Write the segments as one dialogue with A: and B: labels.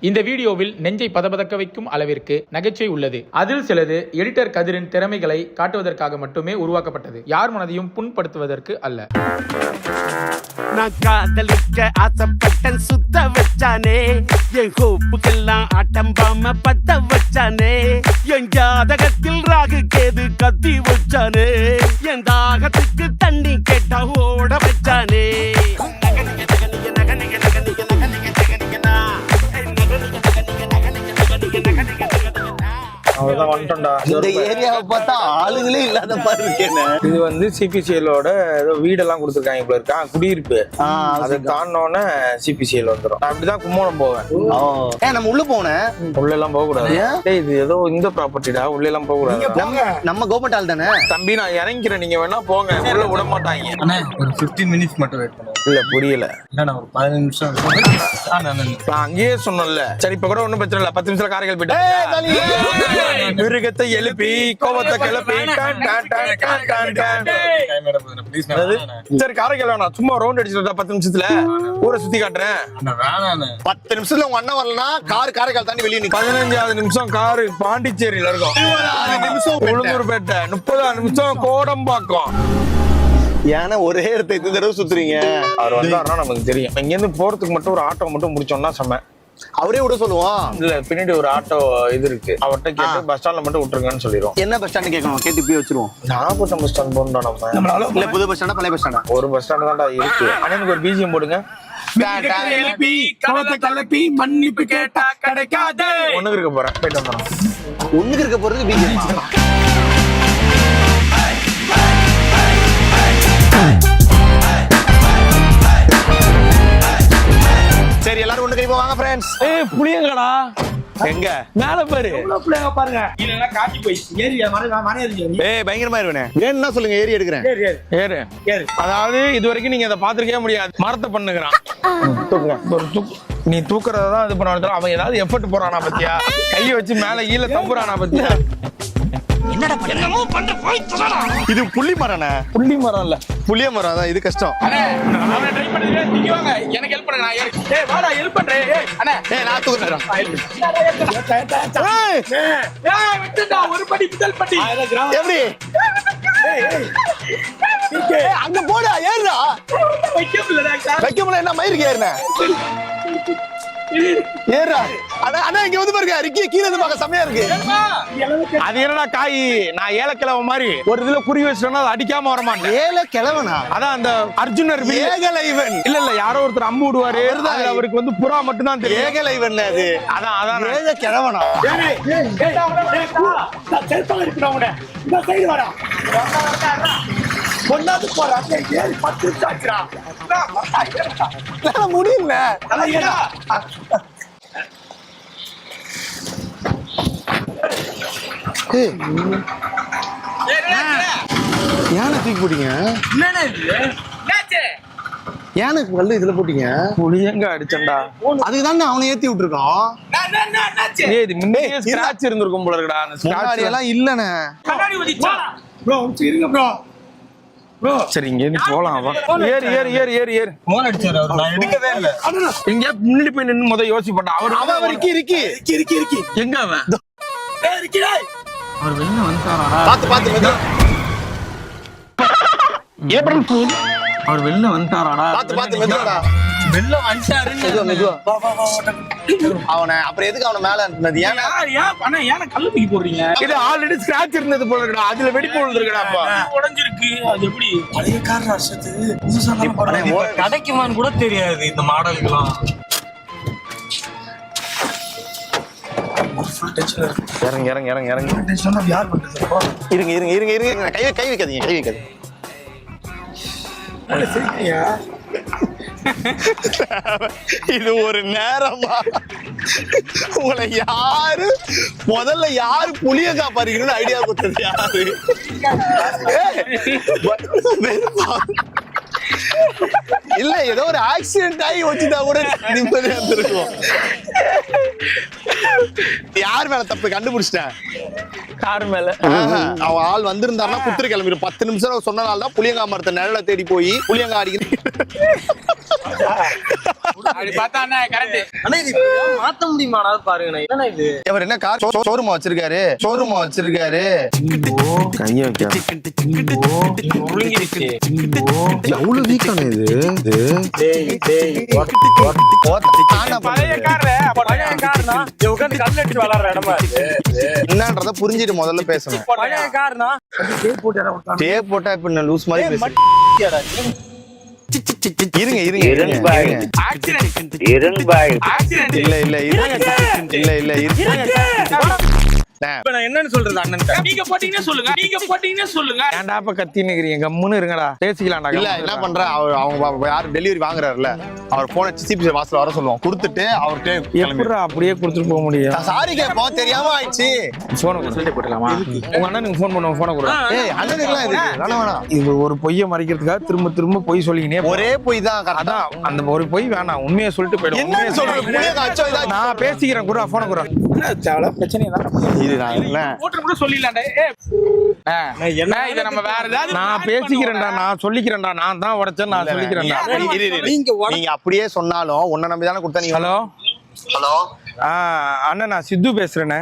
A: இந்த வீடியோவில் நெஞ்சை பதபதக்க வைக்கும் அளவிற்கு நகைச்சுவை உள்ளது. அதில் சிலது எடிட்டர் கதிரின் திறமைகளை காட்டுவதற்காக மட்டுமே உருவாக்கப்பட்டது, யார் மனதையும் புண்படுத்துவதற்கு அல்ல.
B: நான் காதலிக்க ஆசைப்பட்டன் சுத்த வச்சானே, என் கோப்புக்கெல்லாம் ஆட்டம்பாம பத்த வச்சானே, என் ஜாதகத்தில் ராகு கேது கத்தி வச்சானே, என் தாகத்துக்கு தண்ணி கேட்டா ஓட வச்சானே.
C: இந்த ஏரியாவை பார்த்தா ஆளுங்களே இல்லாத மாதிரி இருக்கேன்.
D: இது வந்து சிபிசிஎலோட ஏதோ வீடெல்லாம் கொடுத்துருக்காங்க இப்ப இருக்கா குடியிருப்பு. அதை தாண்டினோடனே சிபிசிஎல் வந்துடும். நான் அப்படிதான் கும்போணம் போவேன்.
C: நம்ம உள்ள போனேன்,
D: உள்ள எல்லாம் போக கூடாது. இது ஏதோ இந்த ப்ராப்பர்ட்டிடா, உள்ள எல்லாம் போக கூடாது.
C: நம்ம கவர்மெண்ட் ஆள் தானே
D: தம்பி, நான் இறங்கிக்கிறேன், நீங்க வேணா போங்க. உள்ள விட மாட்டாங்க.
E: ஒரு 15 மினிட்ஸ் மட்டும் வெயிட் பண்ணுவோம்.
D: இல்ல புரியல,
E: ஒரு 15 நிமிஷம்
D: நான் அங்கேயே சொன்னேன்ல. சரி இப்ப கூட ஒண்ணும் பிரச்சனை இல்ல, 10 நிமிஷம் காரைகள் போயிட்டு மிருகத்தை எழுப்பி கோபத்தை கிளப்பி சரி காரைகள் வேணாம், சும்மா ரவுண்ட் அடிச்சுட்டா 10 நிமிஷத்துல ஊரை சுத்தி காட்டுறேன்.
C: 10 நிமிஷத்துல உங்க அண்ணன் வரலன்னா காரைக்கால் தாண்டி வெளியே
D: 15வது நிமிஷம் காரு பாண்டிச்சேரியில இருக்கும். 20 நிமிஷம் உளுந்தூர்பேட்டை, 30வது நிமிஷம் கோடம்பாக்கம்.
C: ஏன்னா ஒரே இடத்தை இந்த தடவை சுத்துறீங்க.
D: அவர் வந்தாருன்னா நமக்கு தெரியும். இங்க இருந்து போறதுக்கு மட்டும் ஒரு ஆட்டோ மட்டும் முடிச்சோம்னா செம்ம.
C: அவரே விட சொல்லுவோம்.
D: இல்ல பின்னாடி ஒரு ஆட்டோ இது இருக்கு, அவர்கிட்ட கேட்டு பஸ் ஸ்டாண்ட்ல மட்டும் விட்டுருங்கன்னு சொல்லிடுவோம்.
C: என்ன பஸ் ஸ்டாண்ட் கேட்கணும், கேட்டு போய் வச்சிருவோம்.
D: நாகப்பட்டினம் பஸ் ஸ்டாண்ட் போகணும் நம்ம.
C: இல்ல புது பஸ் ஸ்டாண்டா பழைய பஸ் ஸ்டாண்டா?
D: ஒரு பஸ் ஸ்டாண்ட் தான்டா இருக்கு. அண்ணனுக்கு ஒரு பிஜிஎம் போடுங்க.
B: மன்னிப்பு கேட்டா கிடைக்காது.
D: ஒண்ணுக்கு இருக்க போறேன், போயிட்டு வந்துடும்.
C: ஒண்ணுக்கு இருக்க போறதுக்கு பிஜிஎம். சரி எல்லாரும் ஒண்ணு கை போவாங்க ஃப்ரெண்ட்ஸ்.
D: புளியங்கடா
C: எங்க
D: மேல பாரு,
E: பாருங்க. இல்லன்னா காட்டி போய் ஏரியா மன ஏரியா.
C: பயங்கரமா இருவேனே. வேணும்னா சொல்லுங்க, ஏறி எடுக்கிறேன்.
D: ஏறு. அதாவது இது வரைக்கும் நீங்க அதை பாத்துருக்கவே முடியாது. மரத்தை பண்ணுகிறான், ஒரு தூக்கு. நீ தூக்குறதான் இது பண்ண. அவன் ஏதாவது எஃபர்ட் போறானா பத்தியா, கையை வச்சு மேல ஈழ தம்புறானா பத்தியா.
C: இது புள்ளி மரம்ண்ணே.
D: புள்ளி மரம் இல்ல,
C: புளிய மரம் தான். இது கஷ்டம்.
A: எனக்கு ஹெல்ப் பண்ணுங்க, நான் ஹெல்ப் பண்றேன்.
C: நான் தூக்குறேன்.
A: ஒரு படி முதல் படி
C: எப்படி அங்க போடா, ஏறுடா. வைக்க முடியல, என்ன மயிருக்கு ஏறுன ஏறா. அண்ணா இங்க வந்து பாருங்க, ரிக்கி கீழே இருந்து பார்க்க செமையா இருக்கு.
D: அது என்னடா காய், நான் ஏலக்கிழவ மாதிரி ஒரு இதுல குறி வச்சிட்டோம்னா அது அடிக்காம வர மாட்டேன்.
C: ஏலக்கிழவனா?
D: அதான் அந்த அர்ஜுனர்
C: ஏகலைவன்.
D: இல்ல யாரோ ஒருத்தர் அம்பு விடுவாரு, அவருக்கு வந்து புறா மட்டும் தான் தெரியும்.
C: ஏகலைவன் அது.
D: அதான்
C: ஏலக்கிழவனா? முடியல. யானை தூக்கி போட்டீங்க? யானைக்கு வல்ல இதுல போட்டீங்க?
D: புளியங்க அடிச்சண்டா.
C: அதுக்குதான் அவனை ஏத்தி விட்டுருக்கோம்.
D: ஸ்கிராட்ச் இருந்திருக்கும் போல இருக்குடா.
C: முன்னாடி எல்லாம் இல்லண்ணே.
D: சரி இங்க இருந்து போலாம். ஏறு.
E: போன் அடிச்சாரு அவர், நான் எடுக்கவே இல்ல.
D: இங்க முன்னாடி போய் நின்னு முத யோசிப்பா.
C: அவன் ரிக்கி
D: எங்க அவன்?
E: அவர் வெளில வந்துட்டாரா?
C: பாத்து
D: ஏப்ரல் ஃபூல்.
E: அவர் வெளில வந்துட்டாராடா?
C: பாத்து மெதுவாடா.
E: வெளில வந்துட்டாரு.
C: மெதுவா. அவனை அப்புறம் எதுக்கு அவனை மேல அனுப்புனது?
E: ஏன் கல்லு தூக்கி போடுறீங்க?
D: இது ஆல்ரெடி ஸ்கிராட்ச் இருந்தது போல இருக்குடா, அதுல வெடிப்பு விழுந்திருக்குடா. அப்ப
E: உடைஞ்சிருக்கு. அது எப்படி பழைய கார் ராசத்து புதுசா கிடைக்குமான்னு கூட தெரியாது இந்த மாடலுக்குலாம்.
D: இறங்க.
E: யார் பண்றது?
C: இருங்க. கை வைக்காதீங்க. இது ஒரு நேரமா? உங்களை முதல்ல யாரு புளிய காப்பாருக்கணும்னு ஐடியா கொடுத்தது யாரு? இல்ல ஏதோ ஒரு ஆக்சிடென்ட் ஆகி வச்சுட்டா கூட நிம்மதியா இருந்திருக்கும். யார் மேல தப்பு கண்டுபிடிச்சிட்டேன்.
D: கார் மேல
C: அவன் ஆள் வந்திருந்தாருன்னா குத்துரு கிளம்பிடும். 10 நிமிஷம் சொன்னனால தான் புளியங்கா மரத்தை நிழல தேடி போய் புளியங்கா அடிக்கிறேன்.
A: அப்படி பார்த்தா அண்ணா கரெக்ட்.
E: ஆனா இது மாத்த முடியுமாடா பாருங்க. என்னண்ணா இது?
C: இவர் என்ன கார் ஷோரூமா வச்சிருக்காரு?
D: கைய வைக்க
A: ஒழுங்கிடுச்சு.
C: எவ்வளவு வீக்கான இது?
A: பழைய கார்னா
E: உட்காந்து கல் அடிச்சு விளாடுற இடமா இது?
C: என்னன்றத புரிஞ்சுட்டு முதல்ல பேசணும்.
E: பழைய கார்னா
C: டேப் போட்டா இப்ப நான் லூஸ் மாதிரி பேசுறேன். இருங்க
A: ஆக்சிடென்ட்
C: இல்ல
E: இப்ப நான் என்னன்னு சொல்றது அண்ணன்?
A: நீங்க போட்டீங்கன்னா சொல்லுங்க.
D: ஏன்டா இப்ப கத்தின்னு இருக்கிறீங்க? கம்முன்னு இருங்கடா, பேசிக்கலாம்டா.
C: இல்ல என்ன பண்ற, அவங்க யாரு டெலிவரி வாங்குறாருல, அவர் போன சிபி வாசல் வர சொல்லுவோம், கொடுத்துட்டு அவர்கிட்ட
D: எப்படிடா அப்படியே கொடுத்துட்டு போக முடியும்?
C: சாரி கேப்போம், தெரியாம ஆயிடுச்சு.
D: போன சொல்லிட்டு போட்டலாமா? உங்க அண்ணனுக்கு போன் பண்ணுவோம், போன கூட.
C: ஏய் அண்ணனுக்குலாம் இது வேணாம்.
D: இது ஒரு பொய்யை மறைக்கிறதுக்காக திரும்ப பொய் சொல்லிக்கினே
C: ஒரே பொய் தான்.
D: அதான் அந்த ஒரு பொய் வேணாம், உண்மையை சொல்லிட்டு போயிடும்.
C: என்ன சொல்ற?
D: நான் பேசிக்கிறேன் கூட, போன கூட. பிரச்சனை தான்
C: இது நான் இல்ல
A: போட்டு கூட சொல்லிடலாம்டா. என்ன இத நம்ம வேற ஏதாவது
D: நான் பேசிக்கிறேன்டா, நான் சொல்லிக்கிறேன்டா, நான் தான் உடைச்சேன், நான் சொல்லிக்கிறேன்டா.
C: நீங்க அப்படியே சொன்னாலும் உன்னை நம்பி தானே கொடுத்தா. நீங்க
D: ஹலோ அண்ணன், நான் சித்து பேசுறேண்ணே.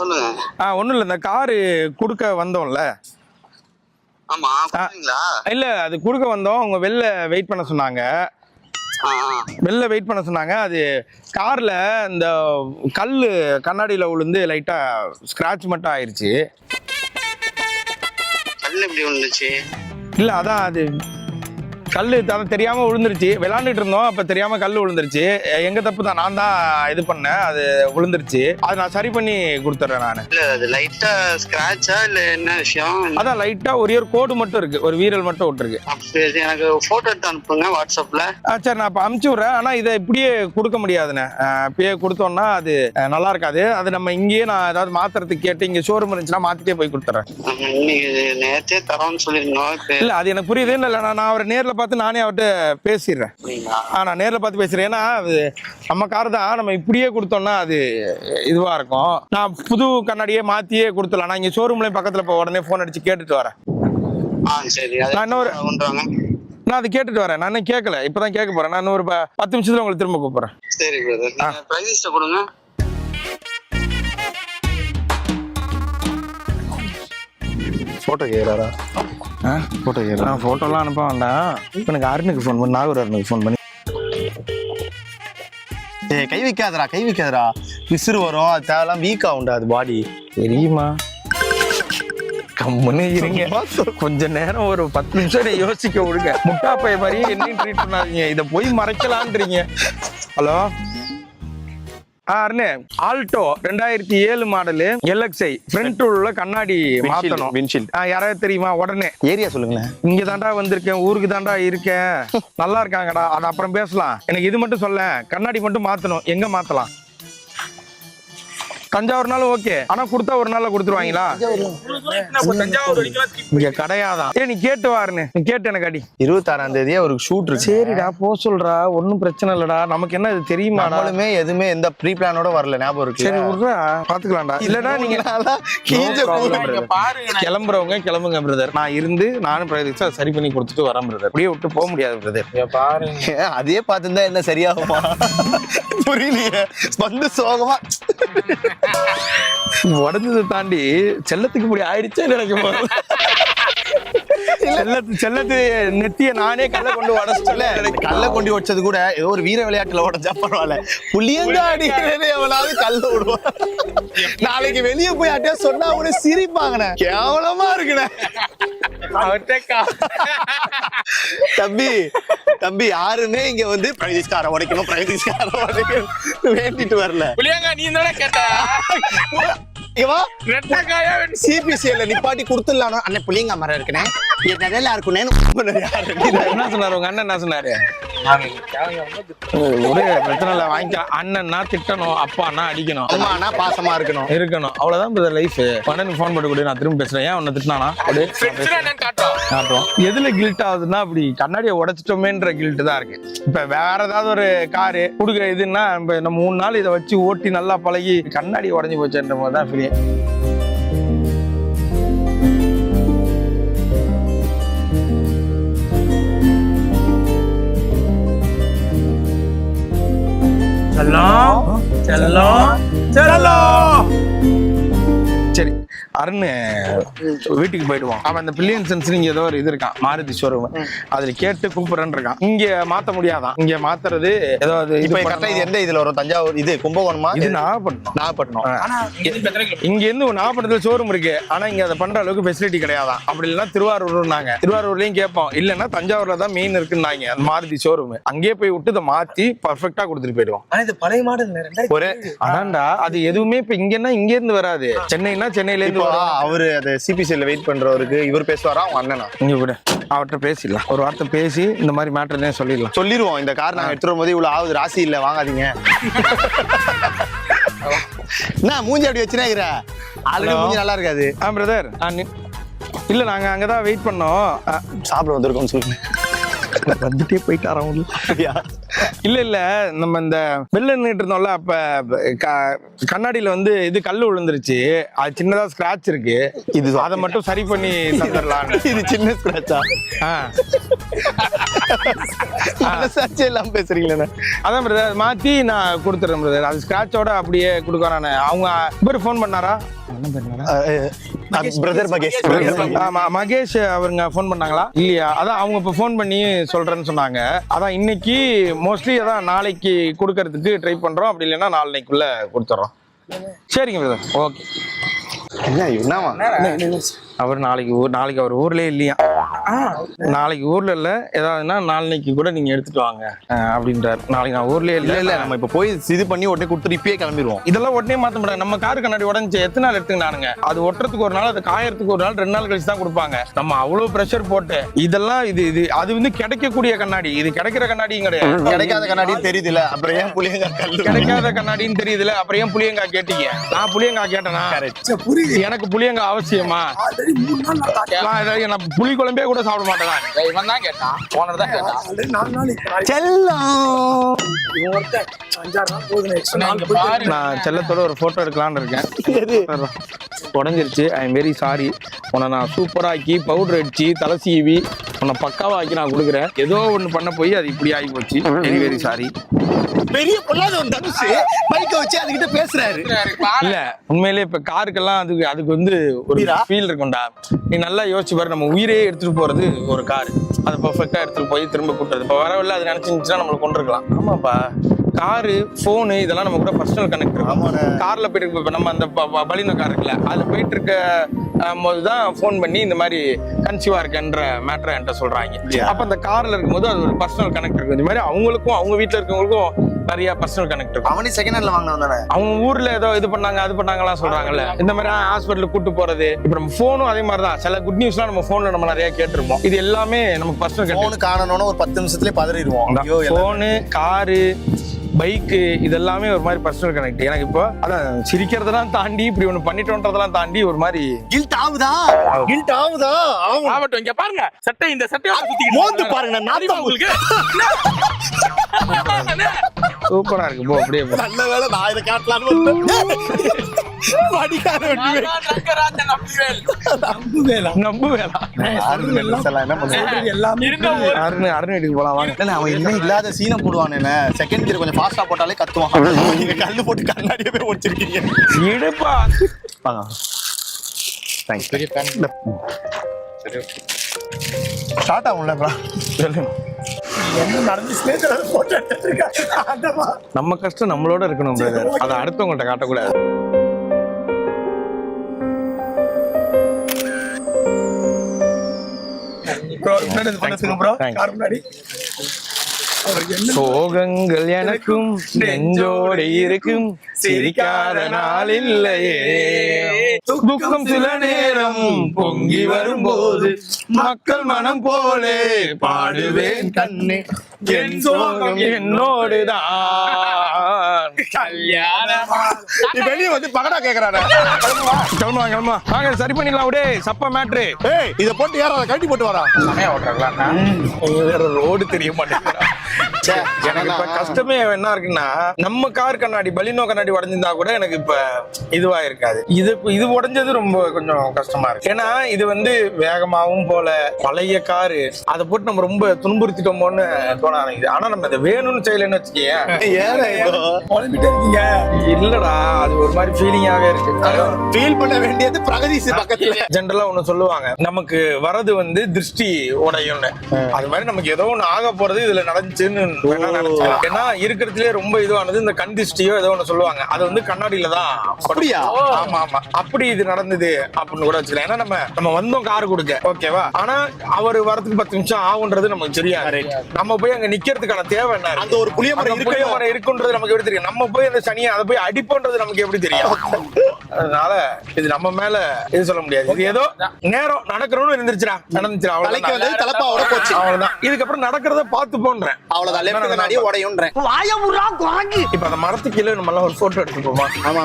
C: சொல்லுங்க.
D: ஒண்ணும் இல்ல, இந்த காரு குடுக்க வந்தோம்ல.
C: ஆமா
D: இல்ல அது குடுக்க வந்தோம், அவங்க வெளில வெயிட் பண்ண சொன்னாங்க. அது கார்ல இந்த கல்லு கண்ணாடியில விழுந்து லைட்டா ஸ்கிராட்ச் மட்டும் ஆயிருச்சு. இல்ல அதான் அது கல்லு தெரியாம விழுந்துருச்சு. விளையாண்டுட்டு இருந்தோம், அப்ப தெரியாம கல்லு விழுந்துருச்சு. எங்க தப்பு தான், நான் தான் இது பண்ணேன், அது விழுந்துருச்சு. அது நான் சரி பண்ணி கொடுத்துறேன் நானு.
F: லைட்டா ஸ்கிராட்சா இல்ல என்ன விஷயம்?
D: அதான் லைட்டா ஒரே ஒரு கோடு மட்டும் இருக்கு, ஒரு வீரல் மட்டும் விட்டுருக்கு.
F: எனக்கு போட்டோ எடுத்து அனுப்புங்க வாட்ஸ்அப்ல.
D: சரி நான் இப்ப அனுப்பிச்சு விடுறேன். ஆனா இதை இப்படியே கொடுக்க முடியாதுண்ணே. இப்படியே கொடுத்தோம்னா அது நல்லா இருக்காது. அது நம்ம இங்கேயே நான் ஏதாவது மாத்துறதுக்கு கேட்டு இங்க ஷோரூம் இருந்துச்சுன்னா மாத்திட்டே போய் கொடுத்துறேன்.
F: நேரத்தே தரோன்னு சொல்லிருந்தோம்.
D: இல்ல அது எனக்கு புரியுது. இல்ல நான் அவரை நேர்ல பார்த்து நானே அவர்கிட்ட பேசிடுறேன். நான் நேர்ல பார்த்து பேசுறேன். ஏன்னா நம்ம கார் தான், நம்ம இப்படியே கொடுத்தோம்னா அது இதுவா இருக்கும். நான் புது கண்ணாடியே மாத்தியே கொடுத்துலாம். நான் இங்க ஷோரூம்லயும் பக்கத்துல போய் உடனே போன் அடிச்சு கேட்டுட்டு வரேன். நான் அது கேட்டுட்டு வரேன். நான் கேட்கல, இப்பதான் கேட்க போறேன். நான் ஒரு 10 நிமிஷத்துல உங்களுக்கு திரும்ப கூப்பிடுறேன்.
F: சரி பிரதர், பிரைஸ் கொடுங்க.
C: போட்டோ கேக்குறாரா? போட்டோ கேக்குறா.
D: போட்டோலாம் அனுப்ப வேண்டாம். இப்ப எனக்கு அருணுக்கு ஃபோன் பண்ணி, நாகூர் அருணுக்கு ஃபோன் பண்ணி.
C: கை வைக்காதரா. விசிறு வரும், அது தேவையெல்லாம் வீக் ஆகுண்டா அது பாடி.
D: தெரியுமா? கம்முன்னு இருங்க, கொஞ்ச நேரம் ஒரு 10 நிமிஷம் யோசிக்க விடுங்க. முட்டா பைய மாதிரி என்னையும் ட்ரீட் பண்ணாதீங்க. இதை போய் மறைக்கலான்றீங்க. ஹலோ அருணே, ஆல்டோ 2007 மாடலு LXi ஃப்ரண்ட் உள்ள கண்ணாடி மாத்தணும்.
C: விண்ட்ஷீல்ட்
D: யாராவது தெரியுமா? உடனே
C: ஏரியா சொல்லுங்களேன்.
D: இங்க தாண்டா வந்திருக்கேன், ஊருக்கு தாண்டா இருக்கேன், நல்லா இருக்காங்கடா. அது அப்புறம் பேசலாம். எனக்கு இது மட்டும் சொல்ல, கண்ணாடி மட்டும் மாத்தணும். எங்க மாத்தலாம்? தஞ்சாவூர்னாலும் ஓகே, ஆனா கொடுத்தா ஒரு நாள்ல கொடுத்துருவாங்களா? இங்க கிடையாதான். நீ கேட்டு வாருன்னு, நீ கேட்டு எனக்கு அடி.
C: 26ஆம் தேதி அவருக்கு ஷூட் இருக்கு.
D: சரிடா போ சொல்றா, ஒன்னும் பிரச்சனை இல்லடா. நமக்கு என்ன இது தெரியுமா?
C: நம்மளுமே எதுவுமே எந்த ப்ரீ பிளானோட வரல, ஞாபகம் இருக்கு.
D: சரி விட்றா, பாத்துக்கலாம்டா. இல்லடா நீங்க கிளம்புறவங்க கிளம்புங்க பிரதர். நான் இருந்து நானும் பிரதர் சரி பண்ணி கொடுத்துட்டு வரேன் பிரதர். அப்படியே விட்டு போக முடியாது பிரதர்.
C: பாருங்க, அதே பார்த்துருந்தா என்ன சரியாகுமா? புரியலையே, வந்து சோகமா
D: உடஞ்சதை தாண்டி செல்லத்துக்கு இப்படி ஆயிடுச்சே நினைக்கும் போது. செல்லத்து நெத்திய நானே கல்ல கொண்டு உடச்சுல.
C: கல்ல கொண்டு உடைச்சது கூட ஏதோ ஒரு வீர விளையாட்டுல உடச்சா பரவாயில்ல. புளியங்காடி எவனாவது கல்ல விடுவான். நாளைக்கு வெளியே போய் அட்டியா சொன்னா கூட சிரிப்பாங்கண்ணே. கேவலமா இருக்குண்ணே. தம்பி யாருமே இங்க வந்து பிரகதீஷ்கார உடைக்கணும் வேண்டிட்டு வரல.
A: நீ தானே கேட்ட
C: சிபிசிஎல்ல நிப்பாட்டி கொடுத்துடலாம். அண்ணன் புளியங்கா மரம் இருக்குனே, நல்லா இருக்குனே.
D: என்ன சொன்னாரு உங்க அண்ணன்? என்ன சொன்னாரு? ஒரே பிரச்சனை இல்ல, வாங்கிக்கலாம். அண்ணன்னா திட்டணும், அப்பான்னா அடிக்கணும்,
C: அம்மானா பாசமா இருக்கணும்.
D: அவ்வளவுதான் லைஃப். பண்ணு, போன் போட்டு கூட நான் திரும்ப பேசுறேன். ஏன் உன்னை திட்டினானா?
A: காட்டுறோம்.
D: காட்டுறோம். எதுல கில்ட் ஆகுதுன்னா அப்படி கண்ணாடியை உடைச்சிட்டோமேன்ற கில்ட் தான் இருக்கு. இப்ப வேற ஏதாவது ஒரு காரு கொடுக்குற இதுன்னா நம்ம 3 நாள் இதை வச்சு ஓட்டி நல்லா பழகி கண்ணாடி உடஞ்சி போச்சுன்ற மாதிரி தான் ஃபீல். சரி அருண் வீட்டுக்கு போயிடுவான். அவன் அந்த பில்லியன் சென்ஸ் இங்க ஏதோ ஒரு இது இருக்கான் மாருதி ஷோரூம், அதுல கேட்டு கூப்பிடுறேன்னு இருக்கான். இங்க மாத்த முடியாதான். இங்க மாத்துறது ஏதோ
C: இப்ப கரெக்டா இது எந்த இதுல வரும்? தஞ்சாவூர் இது கும்பகோணமா?
D: இது நாகப்பட்டினம். இங்க இருந்து நாகப்பட்டினத்துல ஷோரூம் இருக்கு. ஆனா இங்க அதை பண்ற அளவுக்கு ஃபெசிலிட்டி கிடையாதான். அப்படி இல்லைன்னா திருவாரூர்னாங்க. திருவாரூர்லயும் கேட்போம். இல்லன்னா தஞ்சாவூர்ல தான் மெயின் இருக்குன்னாங்க அந்த மாருதி ஷோரூம். அங்கேயே போய் விட்டு இதை மாத்தி பர்ஃபெக்டா கொடுத்துட்டு போயிடுவோம்.
E: ஆனா இது பழைய மாடல்
C: ஒரு
D: அதான்டா அது எதுவுமே இப்ப இங்கன்னா இங்க இருந்து வராது. சென்னைனா சென்னையில இருந்து
C: அவரு அந்த சிபிசில வெயிட் பண்றவருக்கு இவர் பேசுவாரா அவங்க அண்ணனா?
D: இங்க கூட அவர்கிட்ட பேசிடலாம். ஒரு வார்த்தை பேசி இந்த மாதிரி மேட்டர்
C: சொல்லிடுவோம். இந்த கார் நாங்க எடுத்துட்டு வரும்போது இவ்வளவு ஆகுது, ராசி இல்ல வாங்காதீங்க. என்ன மூஞ்சி அப்படி வச்சுனாங்கிற? ஆல்ரெடி மூஞ்சி நல்லா இருக்காது.
D: பிரதர் இல்ல நாங்க அங்கதான் வெயிட் பண்ணோம்.
C: சாப்பிட வந்திருக்கோம்னு சொல்லுங்க.
D: வந்துட்டே போயிட்டாராம். இல்ல நம்ம இந்த வெளில நின்றுட்டு இருந்தோம்ல, அப்ப கண்ணாடியில வந்து இது கல்லு விழுந்துருச்சு. அது சின்னதா ஸ்கிராட்ச் இருக்கு. இது அதை மட்டும் சரி பண்ணி தந்துடலாம்.
C: இது சின்ன ஸ்கிராட்சா? மனசாட்சி எல்லாம் பேசுறீங்களே.
D: அதான் பிரதர் மாத்தி நான் கொடுத்துறேன் பிரதர். அது ஸ்கிராட்சோட அப்படியே கொடுக்கறானே. அவங்க இவர் ஃபோன் பண்ணாரா?
C: பிரதர் மகேஷ்.
D: மகேஷ் அவருங்க ஃபோன் பண்ணாங்களா? இல்லையா? அதான் அவங்க இப்ப ஃபோன் பண்ணி சொல்றேன்னு சொன்னாங்க. அதான் இன்னைக்கு மோஸ்ட்லி அதான் நாளைக்கு கொடுக்கறதுக்கு ட்ரை பண்றோம். அப்படி இல்லைன்னா நாளைக்குள்ள கொடுத்துறோம். சரிங்க பிரதர். ஓகே.
C: என்னவா
D: அவர் நாளைக்கு அவர் ஊர்லயே இல்லையா? நாளைக்கு ஊர்ல இல்ல, ஏதாவதுன்னா நாளைக்கு கூட நீங்க எடுத்துட்டு வாங்க அப்படின்றாரு. நாளைக்கு நான் ஊர்லயே இல்ல.
C: நம்ம இப்ப போய் இது பண்ணி உடனே கொடுத்துட்டு இப்பயே கிளம்பிடுவோம்.
D: இதெல்லாம் உடனே மாத்த மாட்டாங்க. நம்ம காரு கண்ணாடி உடஞ்சி எத்தனை நாள் எடுத்துக்கினானுங்க? அது ஒட்டுறதுக்கு ஒரு நாள், அது காயறதுக்கு ஒரு நாள், 2 நாள் கழிச்சு தான் கொடுப்பாங்க. நம்ம அவ்வளவு பிரஷர் போட்டு இதெல்லாம் இது அது வந்து கிடைக்கக்கூடிய கண்ணாடி. இது கிடைக்கிற கண்ணாடியும் கிடையாது.
C: கிடைக்காத கண்ணாடியும் தெரியுது இல்ல. அப்புறம் ஏன் புளியங்கா கல்லு?
D: கிடைக்காத கண்ணாடின்னு தெரியுது இல்ல. அப்புறம் ஏன் புளியங்கா கேட்டீங்க? நான் புளியங்கா கேட்டேனா? எனக்கு புளியங்கா அவசியமா? நான் புளி குழம்பே கூட சாப்பிட மாட்டேன்.
A: இவன் தான் கேட்டான், ஓனர் தான் கேட்டான்.
D: நான் செல்லத்தோட ஒரு போட்டோ எடுக்கலான்னு இருக்கேன். உடஞ்சிருச்சு. I am very sorry. உன்னை நான் சூப்பரா ஆக்கி பவுடர் அடிச்சு தலை சீவி உன்னை பக்காவா ஆக்கி நான் கொடுக்குறேன். ஏதோ ஒண்ணு பண்ண போய் அது இப்படி ஆகி போச்சு. Very very sorry.
C: பெரிய பொல்லாத ஒரு தனுஷ் பைக்க வச்சு அதுகிட்ட பேசுறாரு.
D: இல்ல உண்மையிலேயே இப்ப காருக்கெல்லாம் அதுக்கு வந்து ஒரு ஃபீல் இருக்கும்டா. நீ நல்லா யோசிச்சு பாரு. நம்ம உயிரே எடுத்துட்டு போறது ஒரு காரு. அதை பர்ஃபெக்டா எடுத்துட்டு போய் திரும்ப கூட்டுறது. இப்ப வரவில்லை அது நினைச்சுன்னா நம்மளை கொண்டு இருக்கலாம். ஆமாப்பா, காரு போனு இதெல்லாம் நம்ம கூட பர்சனல் கனெக்ட் இருக்கும். கார்ல போயிட்டு இருக்க நம்ம அந்த பலின கார் இருக்குல்ல, அது போயிட்டு இருக்க போதுதான் போன் பண்ணி இந்த மாதிரி கன்சீவா இருக்கன்ற மேட்டரை என்கிட்ட சொல்றாங்க. அப்ப அந்த கார்ல இருக்கும்போது அது ஒரு பர்சனல் கனெக்ட் இருக்கும். இந்த மாதிரி அவங்களுக்கும் அவங்க வீட்டுல இருக்கவங்களுக்கும் நிறைய பர்சனல் கனெக்ட் இருக்கும்.
C: அவனே செகண்ட் ஹேண்ட்ல வாங்கினவன்
D: அவங்க ஊர்ல ஏதோ இது பண்ணாங்க அது பண்ணாங்கலாம் சொல்றாங்கல்ல. இந்த மாதிரி ஹாஸ்பிட்டலுக்கு கூட்டு போறது. இப்ப நம்ம போனும் அதே மாதிரிதான். சில குட் நியூஸ்லாம் நம்ம போன்ல நம்ம நிறைய கேட்டிருப்போம். இது எல்லாமே நமக்கு பர்சனல்
C: போன் காணணும்னு ஒரு 10 நிமிஷத்துலயே பதறிடுவோம்.
D: போனு, காரு, பைக்கு இதெல்லாமே ஒரு மாதிரி பர்சனல் கனெக்ட். எனக்கு இப்போ அதான் சிரிக்கிறதெல்லாம் தாண்டி இப்படி ஒண்ணு பண்ணிட்டோன்றதெல்லாம் தாண்டி ஒரு மாதிரி
C: கில்ட் ஆவுதா?
A: ஆவட்டும். இங்க பாருங்க, சட்டை இந்த சட்டையோட குத்திக்கிட்டு
C: மோந்து பாருங்க. நான்
A: உங்களுக்கு
D: சூப்பரா இருக்கு. போ அப்படியே போ.
C: நல்ல வேளை நான் இதை காட்டலான்னு அவன் இன்னும் இல்லாத சீனை போடுவான். என்ன செகண்ட் கியர் கொஞ்சம் ஃபாஸ்டா போட்டாலே கத்துவான். நீங்க கல்லு போட்டு கண்ணாடியே போய் ஒடிச்சிருக்கீங்க.
D: எடுப்பா.
C: ஸ்டார்ட் ஆகும்ல ப்ரோ.
D: நம்ம கஷ்டம் நம்மளோட இருக்கணும் பிரதர். அதை அடுத்தவங்கள்ட்ட காட்டக்கூடாது. சோகங்கள் எனக்கும் நெஞ்சோடு இருக்கும், சிரிக்காத நாள் இல்லையே. துக்கம் சில நேரம் பொங்கி வரும்போது மக்கள் மனம் போலே பாடுவேன் கண்ணே, என் சோகம் என்னோடுதான்.
C: நீ வெளியே வந்து பகடா கேக்குறானே.
D: கிளம்புவா வாங்க சரி பண்ணிடலாம். அப்படியே சப்ப மேட்ரு.
C: ஏய் இத போட்டு யாரா கட்டி போட்டு வரா?
A: செமையா ஓட்டுறாங்களா?
D: வேற ரோடு தெரிய மாட்டேங்குது. எனக்கு இப்ப கஷ்டமே என்ன இருக்குன்னா, நம்ம கார் கண்ணாடி பலினோ கண்ணாடி உடஞ்சிருந்தா கூட எனக்கு இப்ப இதுவா இருக்காது. இது உடைஞ்சது ரொம்ப கொஞ்சம் கஷ்டமா இருக்கு. ஏன்னா இது வந்து வேகமாவும் போல பழைய காரு, அதை போட்டு நம்ம ரொம்ப துன்புறுத்திட்டோமோன்னு தோண ஆரம்பிக்குது. ஆனா நம்ம இதை வேணும்னு செய்யலன்னு வச்சுக்கீங்க, இல்லடா அது ஒரு மாதிரி ஃபீலிங்காவே இருக்கு.
C: ஃபீல் பண்ண வேண்டியது பிரகதீஷ் பக்கத்துல.
D: ஜெனரலா ஒண்ணு சொல்லுவாங்க, நமக்கு வரது வந்து திருஷ்டி உடையும்னு. அது மாதிரி நமக்கு ஏதோ ஒண்ணு ஆக போறது இதுல நடந்துச்சுன்னு வேணா நினைச்சேன். ஏன்னா இருக்கிறதுலே ரொம்ப இதுவானது இந்த கண் திருஷ்டியோ ஏதோ ஒண்ணு சொல்லுவாங்க. அது வந்து கண்ணாடியில தான்.
C: அப்படியா?
D: ஆமா ஆமா, அப்படி இது நடந்தது அப்படின்னு கூட வச்சுக்கலாம். ஏன்னா நம்ம வந்தோம் கார் கொடுக்க, ஓகேவா? ஆனா அவர் வரதுக்கு 10 நிமிஷம் ஆகுன்றது நமக்கு தெரியாது. நம்ம போய் அங்க நிக்கிறதுக்கான தேவை என்ன?
C: அந்த ஒரு புளிய மரம்
D: இருக்குன்றது நமக்கு எப்படி தெரியும்? நம்ம போய் அந்த சனியை அதை போய் அடிப்போன்றது நமக்கு எப்படி தெரியும்? அதனால இது நம்ம மேல இது சொல்ல முடியாது. இது ஏதோ நேரம் நடக்கணும்னு இருந்துச்சுடா, நடந்துச்சுடா, அவ்வளவுதான்.
C: தலப்பாவோட போச்சு,
D: அவ்வளவுதான். இதுக்கப்புறம் நடக்கிறத பார்த்து போன்றேன்,
C: அவ்வளவுதான். லெஃப்ட் கண்ணாடியே உடையும்ன்றேன்.
D: இப்ப அந்த மரத்துக்கு கீழே நம்ம எல்லாம் ஒரு போட்டோ எடுத்துப்போமா?
C: ஆமா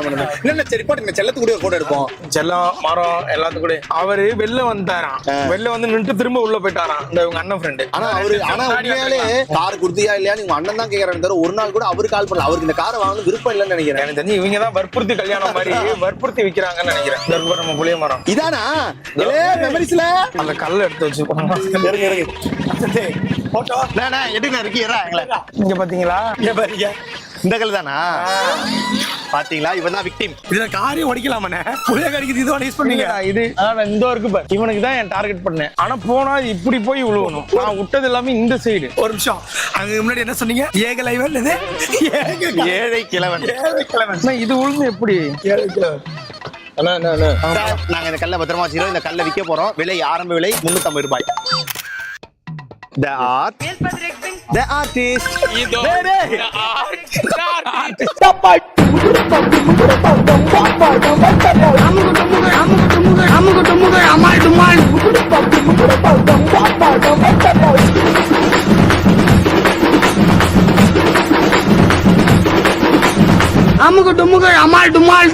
C: இல்ல சரி போட்டு இந்த செல்லத்து கூட போட்டோ எடுப்போம்.
D: செல்லம் மரம் எல்லாத்துக்கும் கூட. அவரு வெளில வந்துட்டாராம், வெளில வந்து நின்று திரும்ப உள்ள போயிட்டாராம் இந்த உங்க அண்ணன் ஃப்ரெண்டு.
C: ஆனா உண்மையாலே கார் கொடுத்தியா இல்லையா நீங்க அண்ணன் தான் கேக்குறாரு தவிர ஒரு நாள் கூட அவரு கால் பண்ணல. அவருக்கு இந்த காரை வாங்கணும் விருப்பம் இல்லைன்னு நினைக்கிறேன்.
D: எனக்கு தெரிஞ்சு இவங்க தான் வற்புறுத்தி கல்யாணம் மாதிரி வற்புறுத்தி விக்கிறாங்கன்னு நினைக்கிறேன். நம்ம புளிய மரம்
C: இதானா மெமரிஸ்ல
D: அந்த கல்ல எடுத்து வச்சுக்கோங்க.
C: போட்டோ எடுங்க இருக்கீங்களா?
D: இங்க பாத்தீங்களா?
C: இந்த கல் தானா? பாத்தீங்களா? இவன் தான் விக்டிம்.
B: இதுல காரே உடைக்கலாமே, புளிய கடிக்குது. இது யூஸ் பண்ணீங்க.
D: இது இந்த இருக்கு பாரு, இவனுக்கு தான் என் டார்கெட் பண்ணேன். ஆனா போனா இப்படி போய் விழுவணும். நான் விட்டது எல்லாமே இந்த சைடு.
B: ஒரு நிமிஷம், அங்க முன்னாடி என்ன சொன்னீங்க? ஏக லைவல் இது
C: ஏழை கிழவன்.
D: இது விழுந்து எப்படி? ஏழை கிழவன்.
C: நாங்க இந்த கல்ல பத்திரமா வச்சுக்கிறோம். இந்த கல்ல விற்க போறோம். விலை ஆரம்ப விலை 350 ரூபாய். The art, the artist.
B: AMMK டுமுக Amaal டுமால்.